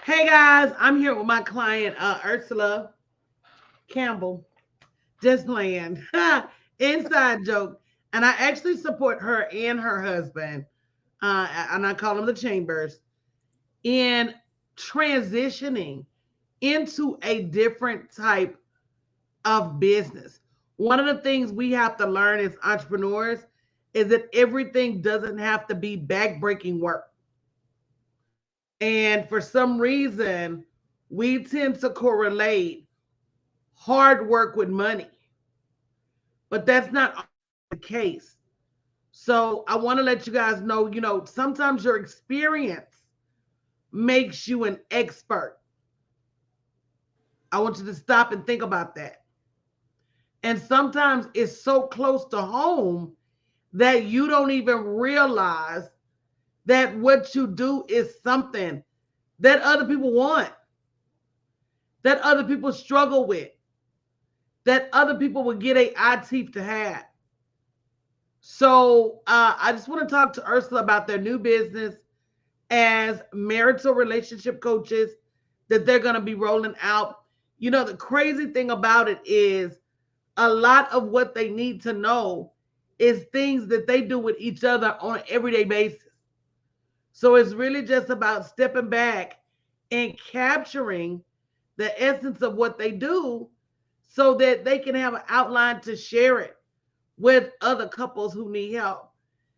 Hey guys, I'm here with my client, Ursula Campbell. Just playing. Inside joke. And I actually support her and her husband, and I call them the Chambers, in transitioning into a different type of business. One of the things we have to learn as entrepreneurs is that everything doesn't have to be backbreaking work. And for some reason, we tend to correlate hard work with money, but that's not the case. So I want to let you guys know, sometimes your experience makes you an expert. I want you to stop and think about that. And sometimes it's so close to home that you don't even realize that what you do is something that other people want, that other people struggle with, that other people would get a eye teeth to have. So I just want to talk to Ursula about their new business as marital relationship coaches that they're going to be rolling out. The crazy thing about it is a lot of what they need to know is things that they do with each other on an everyday basis. So it's really just about stepping back and capturing the essence of what they do so that they can have an outline to share it with other couples who need help.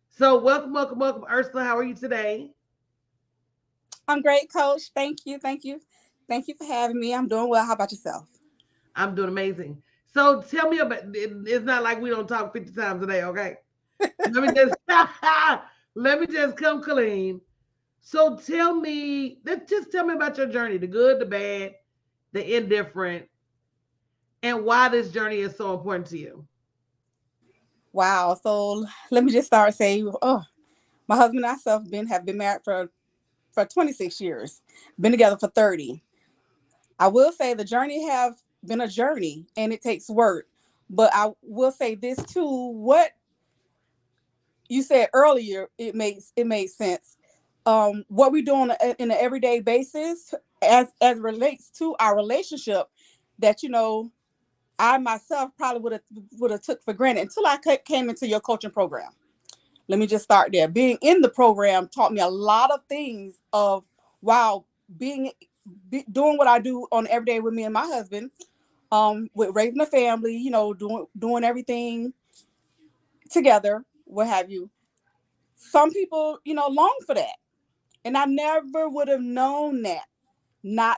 So welcome, welcome, welcome, Ursula. How are you today? I'm great, Coach. Thank you. Thank you. Thank you for having me. I'm doing well. How about yourself? I'm doing amazing. So tell me about it's not like we don't talk 50 times a day, okay? Let me just let me just come clean. So just tell me about your journey, the good, the bad, the indifferent, and why this journey is so important to you. Wow. So let me just start saying, my husband and I have been married for 26 years, been together for 30. I will say the journey have been a journey and it takes work. But I will say this too, what you said earlier, it makes sense. What we do on in an everyday basis as relates to our relationship that I myself probably would have took for granted until I came into your coaching program. Let me just start there. Being in the program taught me a lot of things of wow, doing what I do on every day with me and my husband, with raising a family, doing everything together, what have you. Some people, long for that, and I never would have known that not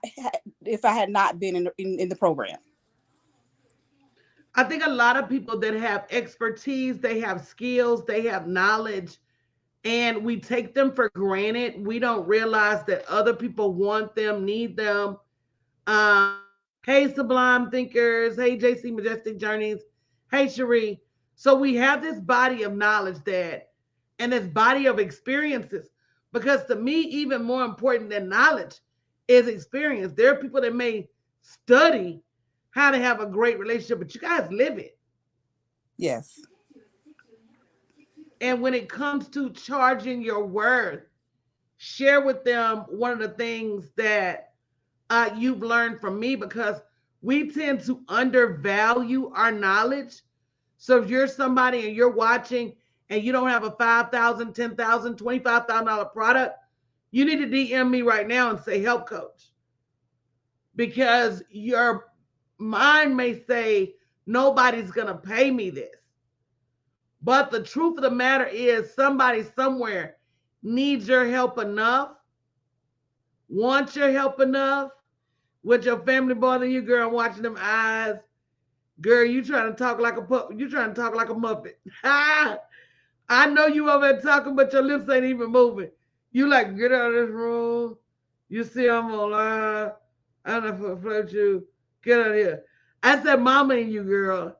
if I had not been in the program. I think a lot of people that have expertise, they have skills, they have knowledge, and we take them for granted. We don't realize that other people want them, need them. Hey, Sublime Thinkers. Hey, JC Majestic Journeys. Hey, Cherie. So we have this body of knowledge and this body of experiences. Because to me, even more important than knowledge is experience. There are people that may study how to have a great relationship, but you guys live it. Yes. And when it comes to charging your worth, share with them one of the things that you've learned from me because we tend to undervalue our knowledge. So if you're somebody and you're watching and you don't have a $5,000, $10,000, $25,000 product, you need to DM me right now and say help coach because your mind may say nobody's going to pay me this. But the truth of the matter is somebody somewhere needs your help enough, wants your help enough, with your family bothering you, girl, watching them eyes. Girl, you trying to talk like a you trying to talk like a muppet. I know you over there talking, but your lips ain't even moving. You like get out of this room. You see I'm online. I'm not flirt you. Get out of here. I said, Mama and you, girl.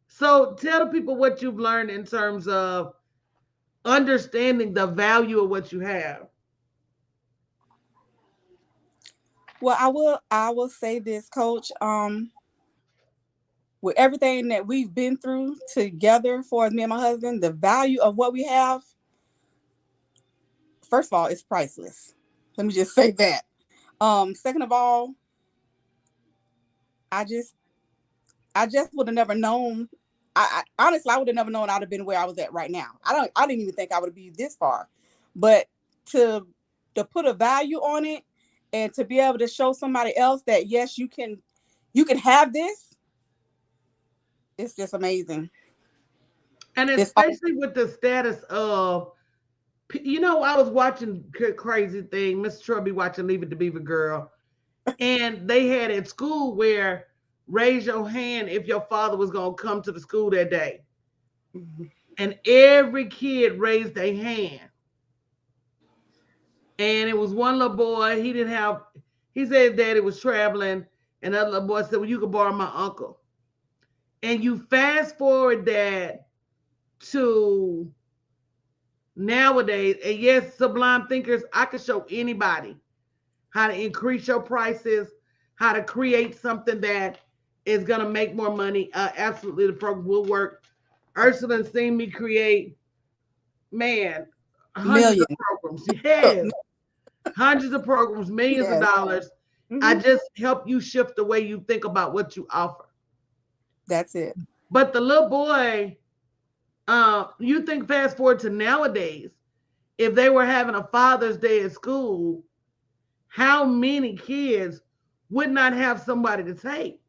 So tell the people what you've learned in terms of understanding the value of what you have. Well, I will say this, Coach. With everything that we've been through together for me and my husband, the value of what we have, first of all, is priceless. Let me just say that. Second of all, I just would have never known. Honestly, I would have never known I'd have been where I was at right now. I didn't even think I would be this far. But to put a value on it and to be able to show somebody else that yes, you can have this, it's just amazing. And especially with the status of, I was watching Crazy Thing, Miss Trubby watching Leave It to Beaver Girl, and they had at school where raise your hand if your father was going to come to the school that day. Mm-hmm. And every kid raised their hand. And it was one little boy, he said daddy was traveling, and another little boy said, well, you can borrow my uncle. And you fast forward that to nowadays, and yes, Sublime Thinkers, I can show anybody how to increase your prices, how to create something that is going to make more money. Absolutely, the program will work. Ursula seen me create, hundreds of programs. Yes. Hundreds of programs, millions of dollars. Mm-hmm. I just help you shift the way you think about what you offer. That's it. But the little boy, you think fast forward to nowadays, if they were having a Father's Day at school, how many kids would not have somebody to take?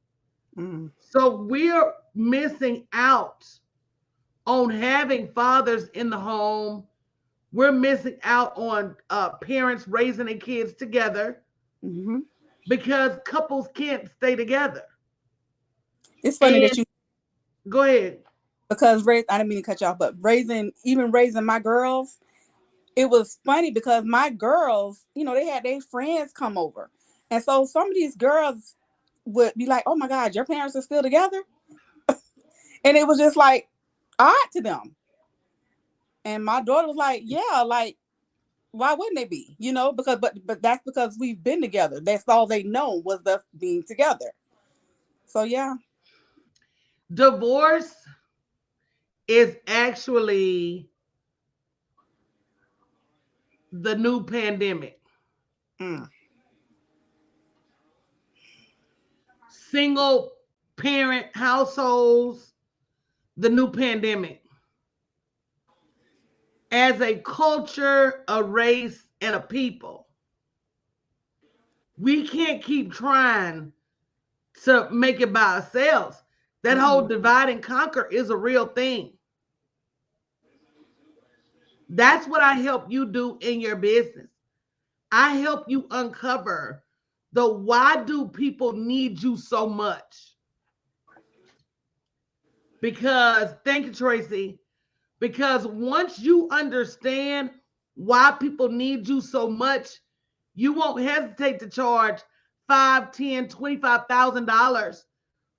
Mm. So we're missing out on having fathers in the home. We're missing out on parents raising their kids together, mm-hmm. because couples can't stay together. It's funny that you go ahead. Because I didn't mean to cut you off, but raising my girls, it was funny because my girls, they had their friends come over. And so some of these girls would be like, oh my God, your parents are still together? And it was just like odd to them. And my daughter was like, yeah, like, why wouldn't they be? Because but that's because we've been together. That's all they know was us being together. So yeah. Divorce is actually the new pandemic. Mm. Single parent households, the new pandemic. As a culture, a race, and a people, we can't keep trying to make it by ourselves. That mm-hmm. whole divide and conquer is a real thing. That's what I help you do in your business. I help you uncover the why do people need you so much? Because, thank you, Tracy, because once you understand why people need you so much, you won't hesitate to charge $5,000, $10,000, $25,000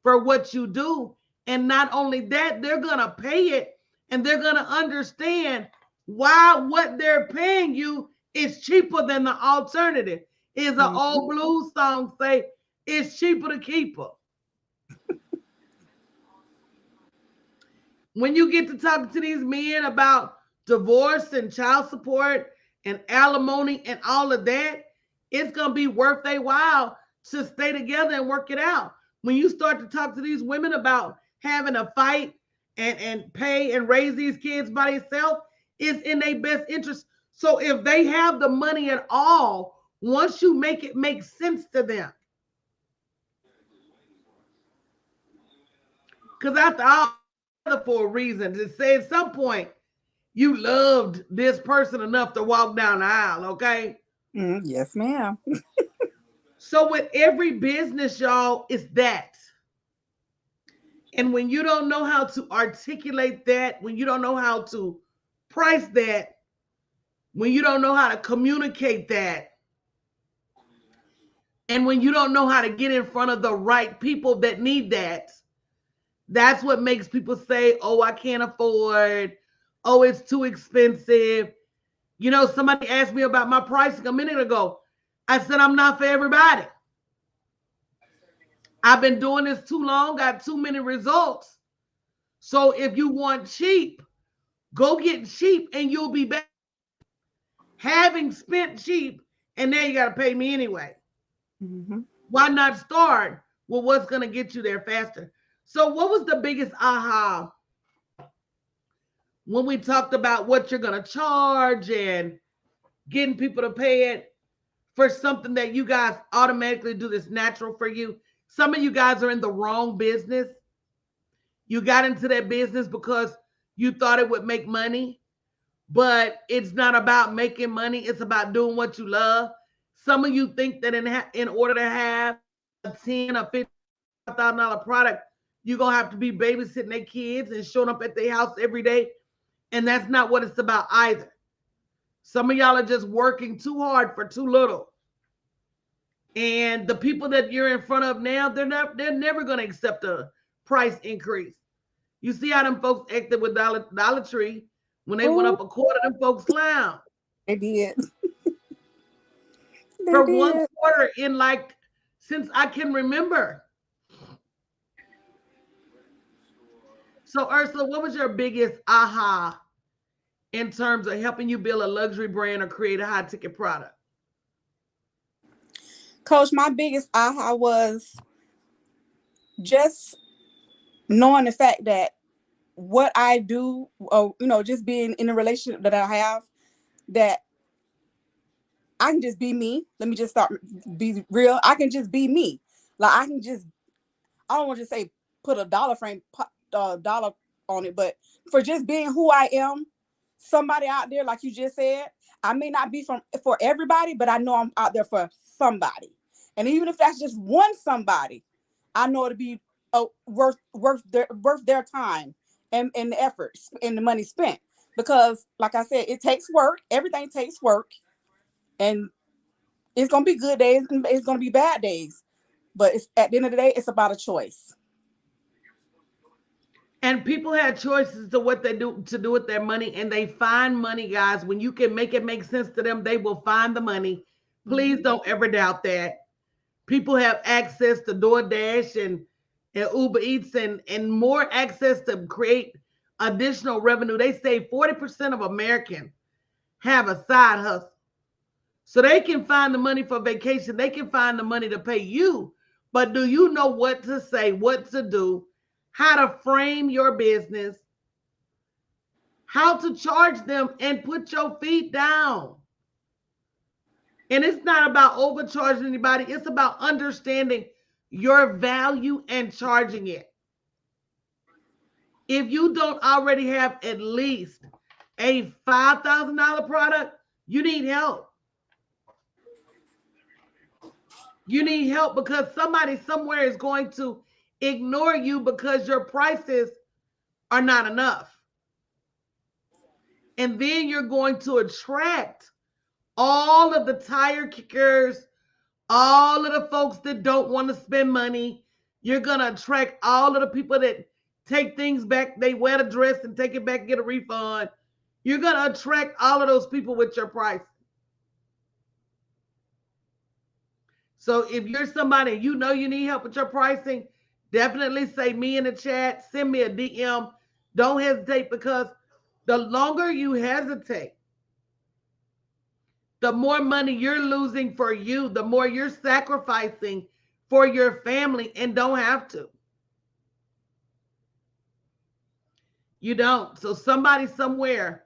for what you do. And not only that, they're going to pay it, and they're going to understand why what they're paying you is cheaper than the alternative. Is an mm-hmm. old blues song say, it's cheaper to keep her. When you get to talking to these men about divorce and child support and alimony and all of that, it's going to be worth their while to stay together and work it out. When you start to talk to these women about having a fight and pay and raise these kids by themselves, it's in their best interest. So if they have the money at all, once you make it make sense to them. Because after all, for a reason, to say at some point you loved this person enough to walk down the aisle, okay? Yes, ma'am. So with every business, y'all, it's that. And when you don't know how to articulate that, when you don't know how to price that, when you don't know how to communicate that, and when you don't know how to get in front of the right people that need that, that's what makes people say, oh, I can't afford. Oh, it's too expensive. Somebody asked me about my pricing a minute ago. I said, I'm not for everybody. I've been doing this too long, got too many results. So if you want cheap, go get cheap and you'll be back. Having spent cheap, and now you got to pay me anyway. Mm-hmm. Why not start with what's going to get you there faster? So, what was the biggest aha when we talked about what you're going to charge and getting people to pay it for something that you guys automatically do that's natural for you? Some of you guys are in the wrong business. You got into that business because you thought it would make money, but it's not about making money. It's about doing what you love. Some of you think that in order to have a 10 or $50,000 product, you're going to have to be babysitting their kids and showing up at their house every day. And that's not what it's about either. Some of y'all are just working too hard for too little. And the people that you're in front of now, they're never going to accept a price increase. You see how them folks acted with Dollar Tree when they went Oh, up a quarter, them folks clown. they did. They For one did. quarter in like since I can remember. So Ursula, what was your biggest aha in terms of helping you build a luxury brand or create a high ticket product? Coach, my biggest aha was just knowing the fact that what I do, just being in a relationship that I have, that I can just be me. Let me just start be real. I can just be me. Like I don't want to say put a dollar on it, but for just being who I am, somebody out there, like you just said, I may not be for everybody, but I know I'm out there for somebody. And even if that's just one somebody, I know it'll be worth their time and the effort and the money spent. Because like I said, it takes work. Everything takes work. And it's gonna be good days and it's gonna be bad days. But it's at the end of the day, it's about a choice. And people have choices to what they do to do with their money, and they find money, guys. When you can make it make sense to them, they will find the money. Please Mm-hmm. don't ever doubt that. People have access to DoorDash and Uber Eats and more access to create additional revenue. They say 40% of Americans have a side hustle. So they can find the money for vacation. They can find the money to pay you. But do you know what to say, what to do, how to frame your business, how to charge them and put your feet down? And it's not about overcharging anybody. It's about understanding your value and charging it. If you don't already have at least a $5,000 product, you need help. You need help because somebody somewhere is going to ignore you because your prices are not enough. And then you're going to attract all of the tire kickers, all of the folks that don't want to spend money. You're going to attract all of the people that take things back. They wear the dress and take it back, get a refund. You're going to attract all of those people with your price. So if you're somebody and you know you need help with your pricing, definitely say me in the chat, send me a DM. Don't hesitate because the longer you hesitate, the more money you're losing for you, the more you're sacrificing for your family and don't have to. You don't. So somebody somewhere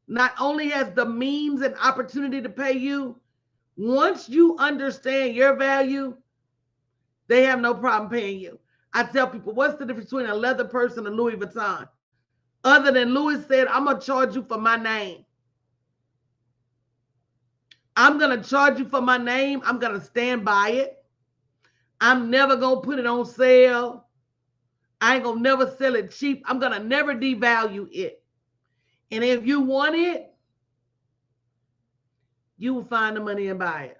not only has the means and opportunity to pay you, once you understand your value, they have no problem paying you. I tell people, what's the difference between a leather purse and a Louis Vuitton? Other than Louis said, I'm going to charge you for my name. I'm going to charge you for my name. I'm going to stand by it. I'm never going to put it on sale. I ain't going to never sell it cheap. I'm going to never devalue it. And if you want it, you will find the money and buy it.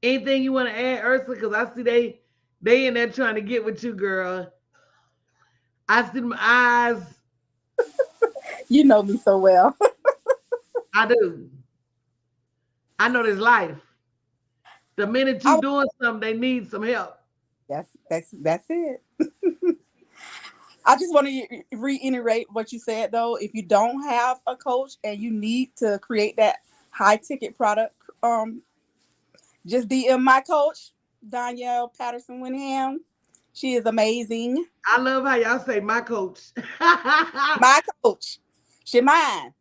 Anything you want to add, Ursula? Because I see they in there trying to get with you, girl. I see my eyes. You know me so well. I do. I know this life. The minute I, you doing something, they need some help. that's it. I just want to reiterate what you said though. If you don't have a coach and you need to create that high ticket product, just DM my coach, Danielle Patterson Winham. She is amazing. I love how y'all say my coach. My coach. She mine.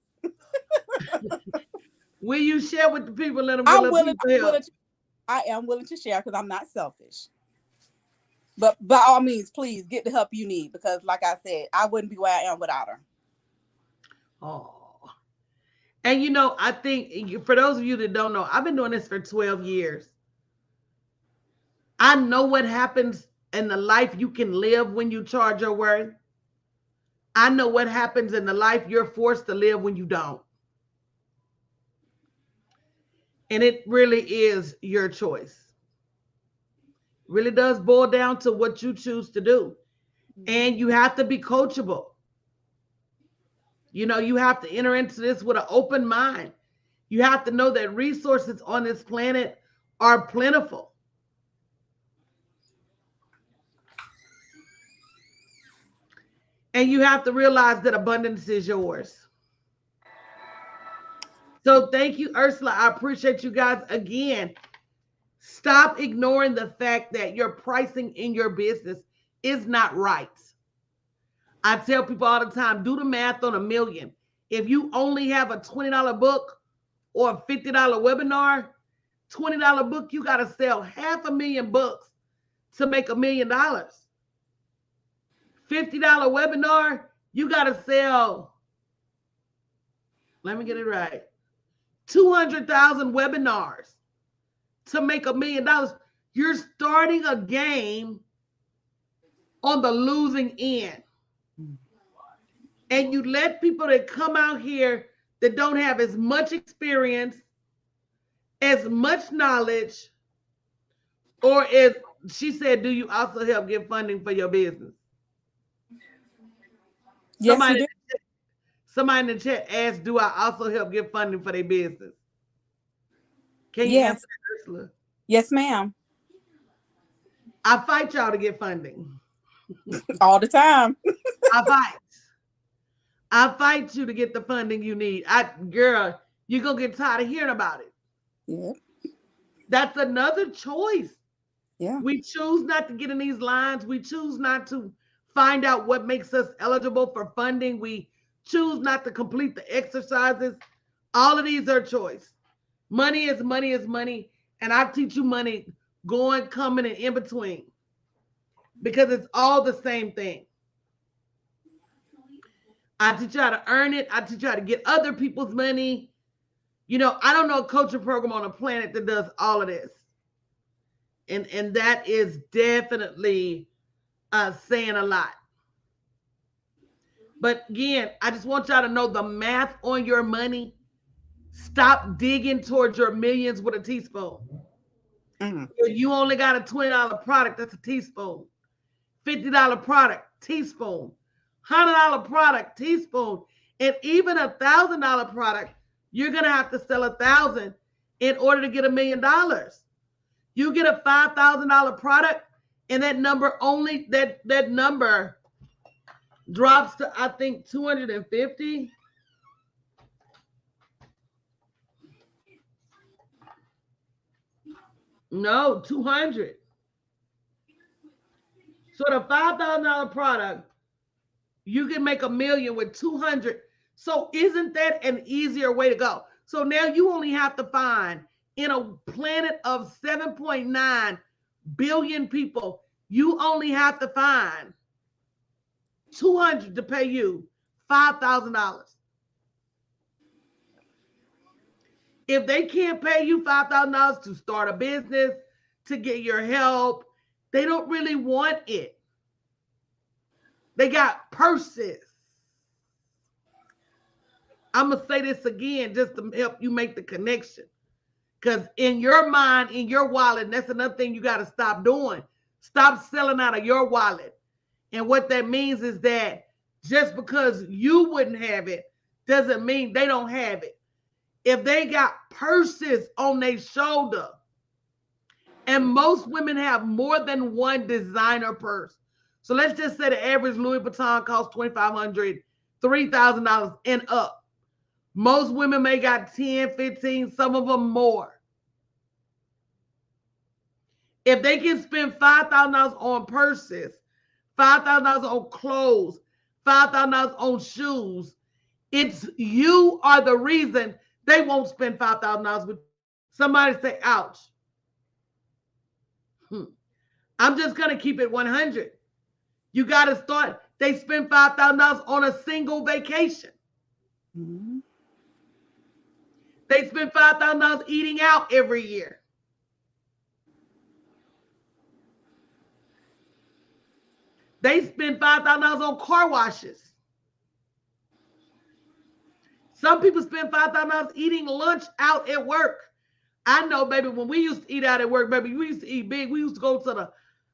Will you share with the people, let them get a little people help? I am willing to share because I'm not selfish. But by all means, please get the help you need, because like I said, I wouldn't be where I am without her. Oh. And you know, I think for those of you that don't know, I've been doing this for 12 years. I know what happens in the life you can live when you charge your worth. I know what happens in the life you're forced to live when you don't. And it really is your choice. It really does boil down to what you choose to do. And you have to be coachable. You know, you have to enter into this with an open mind. You have to know that resources on this planet are plentiful. And you have to realize that abundance is yours. So thank you, Ursula. I appreciate you guys again. Stop ignoring the fact that your pricing in your business is not right. I tell people all the time, do the math on $1 million. If you only have a $20 book or a $50 webinar, $20 book, you got to sell 500,000 books to make $1 million. $50 webinar, you got to sell, let me get it right, 200,000 webinars to make $1 million. You're starting a game on the losing end. And you let people that come out here that don't have as much experience, as much knowledge, or as she said, do you also help get funding for your business? Yes, somebody in the chat asked, do I also help get funding for their business? Can you answer that, Ursula? Yes, ma'am. I fight y'all to get funding. All the time. I fight you to get the funding you need. Girl, you're going to get tired of hearing about it. Yeah. That's another choice. Yeah. We choose not to get in these lines. We choose not to find out what makes us eligible for funding. We choose not to complete the exercises. All of these are choice. Money is money is money. And I teach you money going, coming, and in between, because it's all the same thing. I teach you how to earn it. I teach you how to get other people's money. You know, I don't know a coaching program on the planet that does all of this. And that is definitely saying a lot. But again, I just want y'all to know the math on your money. Stop digging towards your millions with a teaspoon. Mm-hmm. You only got a $20 product, that's a teaspoon. $50 product, teaspoon. $100 product, teaspoon. And even a $1,000 product, you're going to have to sell 1,000 in order to get $1 million. You get a $5,000 product, and that number that number drops to, I think, 250. No, 200. So the $5,000 product, you can make $1 million with 200. So isn't that an easier way to go? So now you only have to find, in a planet of 7.9 billion people, you only have to find 200 to pay you $5,000. If they can't pay you $5,000 to start a business, to get your help, they don't really want it. They got purses. I'm going to say this again just to help you make the connection. Because in your mind, in your wallet, and that's another thing you got to stop doing. Stop selling out of your wallet. And what that means is that just because you wouldn't have it doesn't mean they don't have it. If they got purses on their shoulder, and most women have more than one designer purse. So let's just say the average Louis Vuitton costs $2,500, $3,000 and up. Most women may got 10, 15, some of them more. If they can spend $5,000 on purses, $5,000 on clothes, $5,000 on shoes, it's you are the reason they won't spend $5,000 with somebody. Say, ouch. I'm just going to keep it 100. You got to start. They spend $5,000 on a single vacation. Mm-hmm. They spend $5,000 eating out every year. They spend $5,000 on car washes. Some people spend $5,000 eating lunch out at work. I know, baby, when we used to eat out at work, baby, we used to eat big. We used to go to the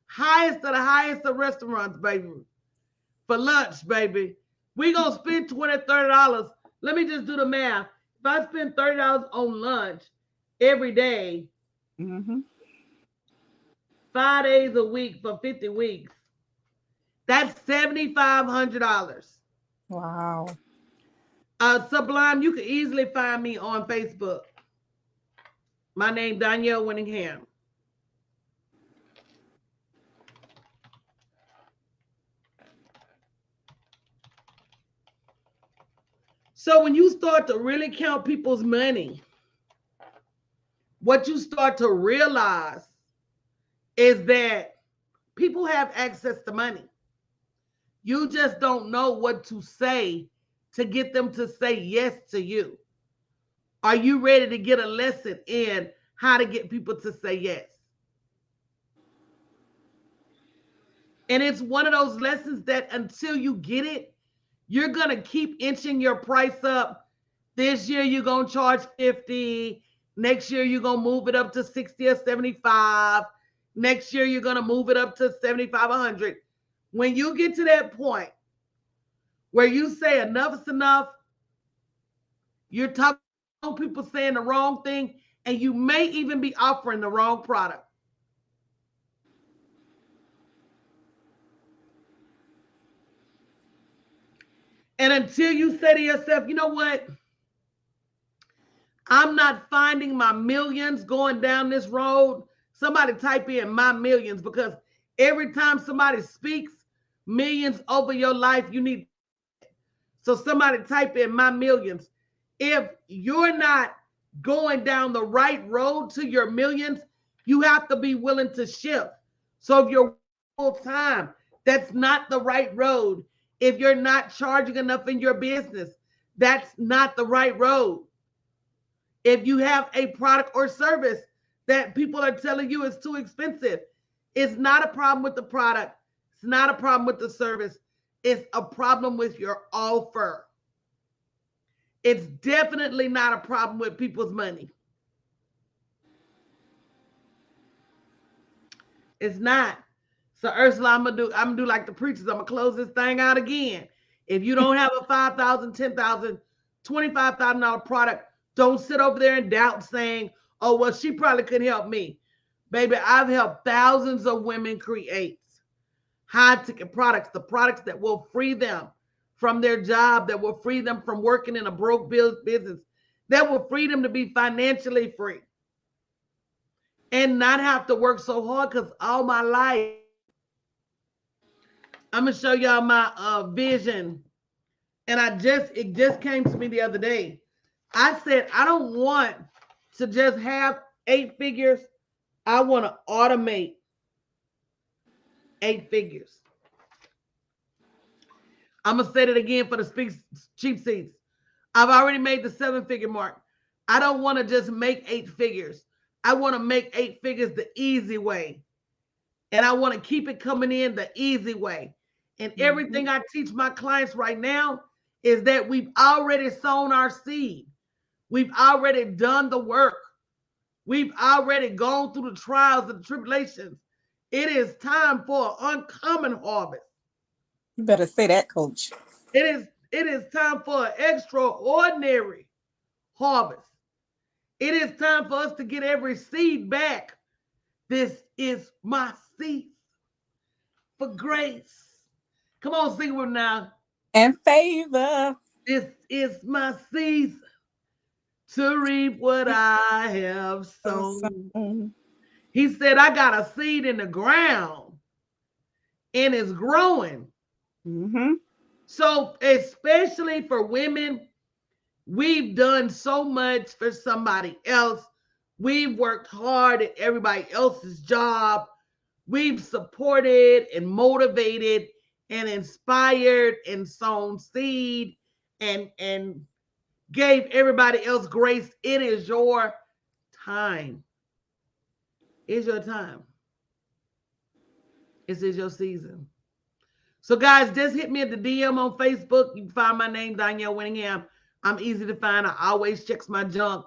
highest of restaurants, baby, for lunch, baby. We gonna spend $20, $30. Let me just do the math. If I spend $30 on lunch every day, 5 days a week for 50 weeks, that's $7,500. Wow. Sublime, you can easily find me on Facebook. My name, Danielle Winningham. So when you start to really count people's money, what you start to realize is that people have access to money. You just don't know what to say to get them to say yes to you. Are you ready to get a lesson in how to get people to say yes? And it's one of those lessons that until you get it, you're going to keep inching your price up. This year, you're going to charge 50. Next year, you're going to move it up to 60 or 75. Next year, you're going to move it up to 75, 100. When you get to that point where you say enough is enough, you're talking people saying the wrong thing, and you may even be offering the wrong product. And until you say to yourself, you know what? I'm not finding my millions going down this road. Somebody type in my millions, because every time somebody speaks millions over your life, you need. So somebody type in my millions. If you're not going down the right road to your millions, you have to be willing to shift. So if you're full time, that's not the right road. If you're not charging enough in your business, that's not the right road. If you have a product or service that people are telling you is too expensive, it's not a problem with the product. It's not a problem with the service. It's a problem with your offer. It's definitely not a problem with people's money. It's not. So Ursula, I'm gonna do like the preachers. I'm gonna close this thing out again. If you don't have a $5,000, $10,000, $25,000 product, don't sit over there in doubt saying, "Oh, well, she probably couldn't help me." Baby, I've helped thousands of women create high-ticket products, the products that will free them from their job, that will free them from working in a broke business, that will free them to be financially free and not have to work so hard. Because all my life, I'm gonna show y'all my vision, and it just came to me the other day. I said I don't want to just have 8 figures. I want to automate 8 figures. I'm gonna say it again for the cheap seats. I've already made the 7-figure mark. I don't want to just make 8 figures. I want to make 8 figures the easy way. And I want to keep it coming in the easy way. And everything I teach my clients right now is that we've already sown our seed. We've already done the work. We've already gone through the trials and tribulations. It is time for an uncommon harvest. You better say that, Coach. It is time for an extraordinary harvest. It is time for us to get every seed back. This is my seed for grace. Come on, sing with me now. And favor. This is my season to reap what I have sown. He said, I got a seed in the ground and it's growing. Mm-hmm. So, especially for women, we've done so much for somebody else. We've worked hard at everybody else's job. We've supported and motivated and inspired and sown seed and gave everybody else grace. It is your time. It's your time. This is your season. So, guys, just hit me at the DM on Facebook. You can find my name, Danielle Winningham. I'm easy to find. I always check my junk.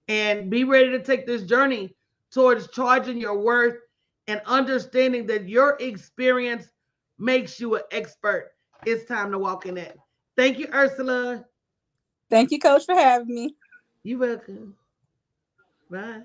And be ready to take this journey towards charging your worth and understanding that your experience makes you an expert. It's time to walk in it. Thank you, Ursula. Thank you, Coach, for having me. You're welcome. Bye.